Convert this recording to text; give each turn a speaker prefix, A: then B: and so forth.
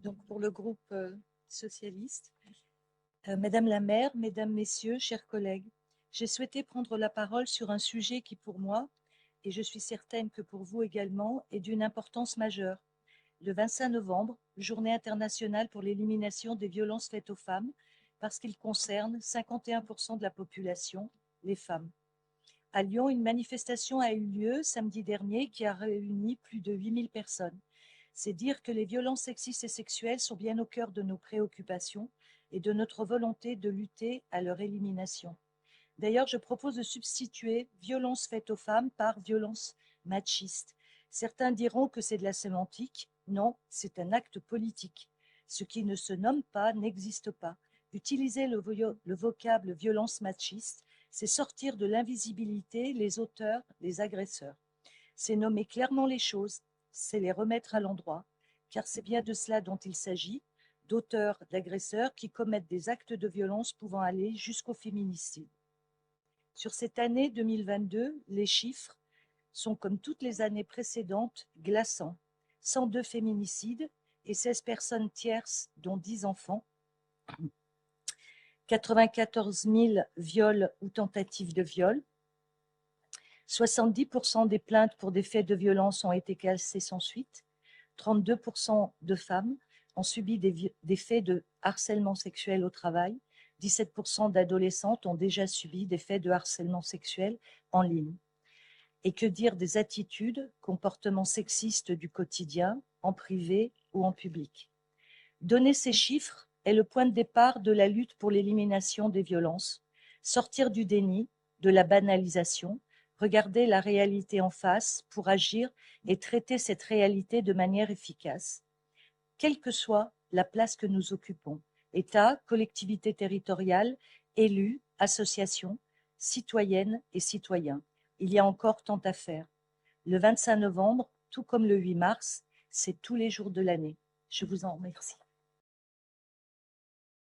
A: Donc pour le groupe socialiste. Madame la maire, mesdames, messieurs, chers collègues, j'ai souhaité prendre la parole sur un sujet qui pour moi, et je suis certaine que pour vous également, est d'une importance majeure. Le 25 novembre, journée internationale pour l'élimination des violences faites aux femmes, parce qu'il concerne 51% de la population, les femmes. À Lyon, une manifestation a eu lieu samedi dernier qui a réuni plus de 8000 personnes. C'est dire que les violences sexistes et sexuelles sont bien au cœur de nos préoccupations et de notre volonté de lutter à leur élimination. D'ailleurs, je propose de substituer violence faite aux femmes par violence machiste. Certains diront que c'est de la sémantique. Non, c'est un acte politique. Ce qui ne se nomme pas n'existe pas. Utiliser le vocable violence machiste, c'est sortir de l'invisibilité les auteurs, les agresseurs. C'est nommer clairement les choses, c'est les remettre à l'endroit, car c'est bien de cela dont il s'agit, d'auteurs, d'agresseurs qui commettent des actes de violence pouvant aller jusqu'au féminicide. Sur cette année 2022, les chiffres sont, comme toutes les années précédentes, glaçants. 102 féminicides et 16 personnes tierces, dont 10 enfants. 94 000 viols ou tentatives de viol. 70% des plaintes pour des faits de violence ont été classées sans suite. 32% de femmes ont subi des faits de harcèlement sexuel au travail. 17% d'adolescentes ont déjà subi des faits de harcèlement sexuel en ligne. Et que dire des attitudes, comportements sexistes du quotidien, en privé ou en public. Donner ces chiffres est le point de départ de la lutte pour l'élimination des violences, sortir du déni, de la banalisation, regarder la réalité en face pour agir et traiter cette réalité de manière efficace, quelle que soit la place que nous occupons, État, collectivités territoriales, élus, associations, citoyennes et citoyens. Il y a encore tant à faire. Le 25 novembre, tout comme le 8 mars, c'est tous les jours de l'année. Je vous en remercie.